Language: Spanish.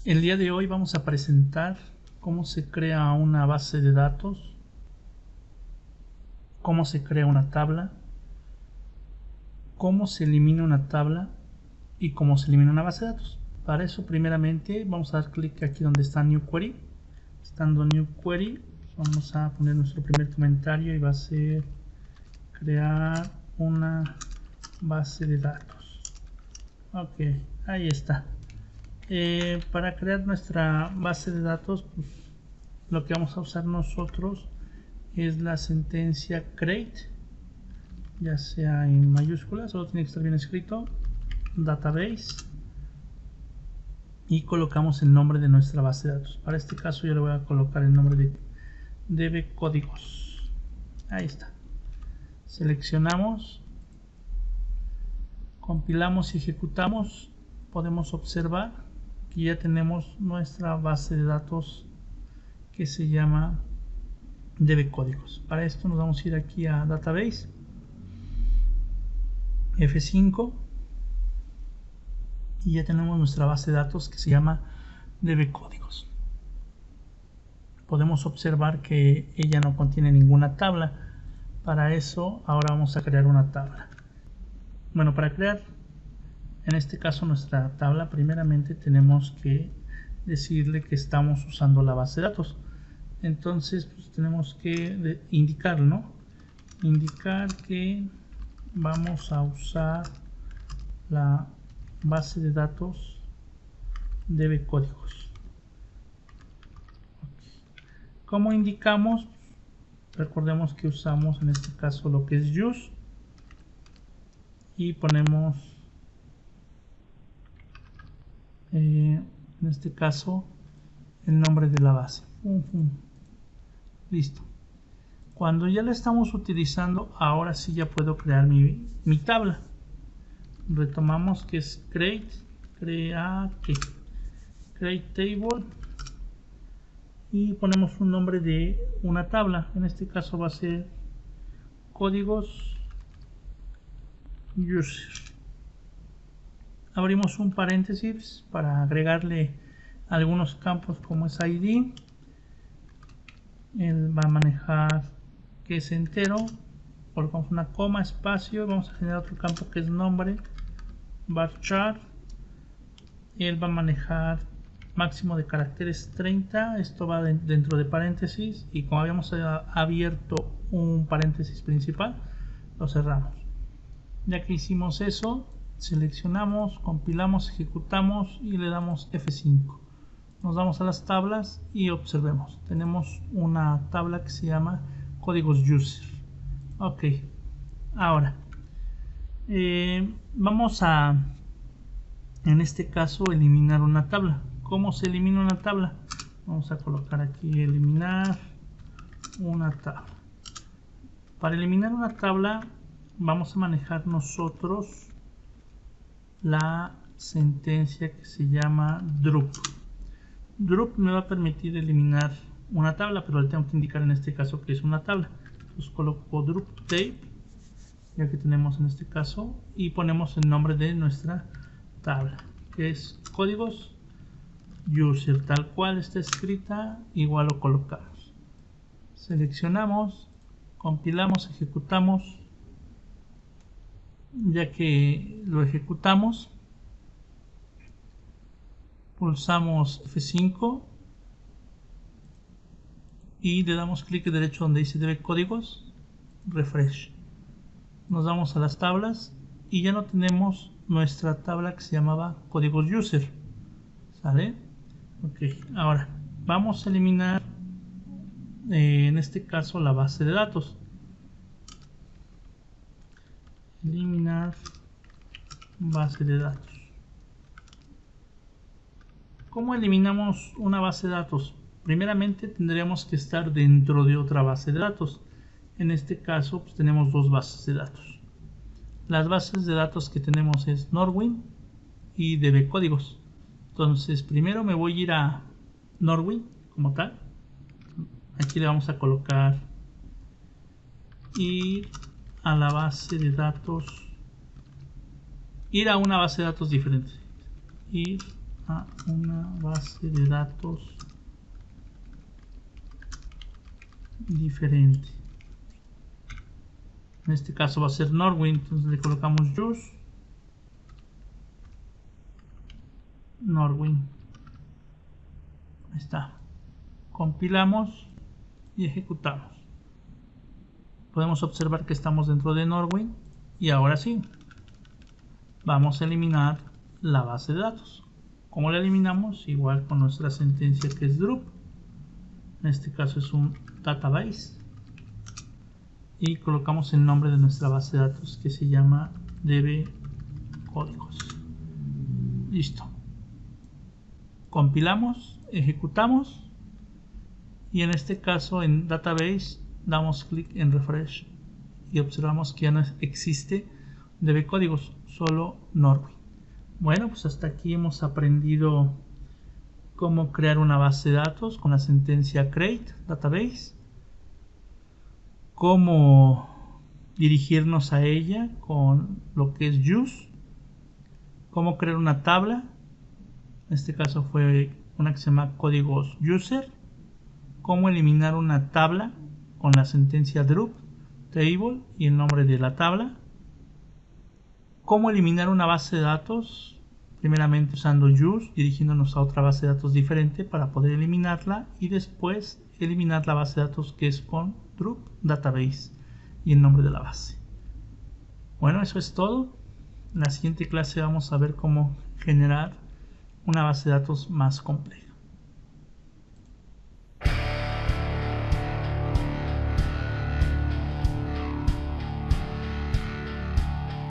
El día de hoy vamos a presentar cómo se crea una base de datos, cómo se crea una tabla, cómo se elimina una tabla y cómo se elimina una base de datos. Para eso, primeramente, vamos a dar clic aquí donde está New Query. Estando New Query, vamos a poner nuestro primer comentario y va a ser crear una base de datos. Ok, ahí está. Para crear nuestra base de datos, pues, lo que vamos a usar nosotros es la sentencia create, ya sea en mayúsculas, solo tiene que estar bien escrito, database, y colocamos el nombre de nuestra base de datos. Para este caso yo le voy a colocar el nombre de dbcódigos. Ahí está. Seleccionamos, compilamos y ejecutamos. Podemos observar que ya tenemos nuestra base de datos que se llama dbcódigos. Para esto nos vamos a ir aquí a database, F5, y ya tenemos nuestra base de datos que se llama dbcódigos. Podemos observar que ella no contiene ninguna tabla. Para eso ahora vamos a crear una tabla. Bueno, para crear en este caso nuestra tabla, primeramente tenemos que decirle que estamos usando la base de datos. Entonces pues, tenemos que indicarlo, ¿no? Indicar que vamos a usar la base de datos dbcódigos. ¿Cómo indicamos? Recordemos que usamos en este caso lo que es use y ponemos en este caso el nombre de la base. Listo. Cuando ya la estamos utilizando, ahora sí ya puedo crear mi tabla. Retomamos que es create table y ponemos un nombre de una tabla. En este caso va a ser códigos user. Abrimos un paréntesis para agregarle algunos campos como es ID. Él va a manejar que es entero, colocamos una coma, espacio, vamos a generar otro campo que es nombre, varchar. Él va a manejar máximo de caracteres 30, esto va dentro de paréntesis, y como habíamos abierto un paréntesis principal, lo cerramos. Ya que hicimos eso, seleccionamos, compilamos, ejecutamos y le damos F5. Nos vamos a las tablas y observemos, tenemos una tabla que se llama códigos user. Ok, ahora vamos a, en este caso, eliminar una tabla. ¿Cómo se elimina una tabla? Vamos a colocar aquí eliminar una tabla. Para eliminar una tabla vamos a manejar nosotros la sentencia que se llama drup. Drup me va a permitir eliminar una tabla, pero le tengo que indicar en este caso que es una tabla. Entonces coloco drup tape, ya que tenemos en este caso, y ponemos el nombre de nuestra tabla, que es códigos user, tal cual está escrita, igual lo colocamos. Seleccionamos, compilamos, ejecutamos. Ya que lo ejecutamos, pulsamos F5 y le damos clic derecho donde dice dbcódigos, refresh. Nos vamos a las tablas y ya no tenemos nuestra tabla que se llamaba códigos user. ¿Sale? Ok, ahora vamos a eliminar en este caso la base de datos. Eliminar base de datos. ¿Cómo eliminamos una base de datos? Primeramente tendríamos que estar dentro de otra base de datos. En este caso pues, tenemos dos bases de datos. Las bases de datos que tenemos es Norwin y dbcódigos. Entonces primero me voy a ir a Norwin como tal. Aquí le vamos a colocar ir a la base de datos, ir a una base de datos diferente, ir a una base de datos diferente. En este caso va a ser Norwin, entonces le colocamos use Norwin. Ahí está. Compilamos y ejecutamos. Podemos observar que estamos dentro de Norwin y ahora sí, vamos a eliminar la base de datos. ¿Cómo la eliminamos? Igual con nuestra sentencia que es drup. En este caso es un database. Y colocamos el nombre de nuestra base de datos que se llama dbcódigos. Listo. Compilamos, ejecutamos y en este caso en database damos clic en refresh y observamos que ya no existe dbcódigos, solo Norwin. Bueno, pues hasta aquí hemos aprendido cómo crear una base de datos con la sentencia create database, cómo dirigirnos a ella con lo que es use, cómo crear una tabla, en este caso fue una que se llama códigos user, cómo eliminar una tabla con la sentencia drup table y el nombre de la tabla, cómo eliminar una base de datos, primeramente usando use, dirigiéndonos a otra base de datos diferente para poder eliminarla y después eliminar la base de datos que es con drup database y el nombre de la base. Bueno, eso es todo. En la siguiente clase vamos a ver cómo generar una base de datos más compleja.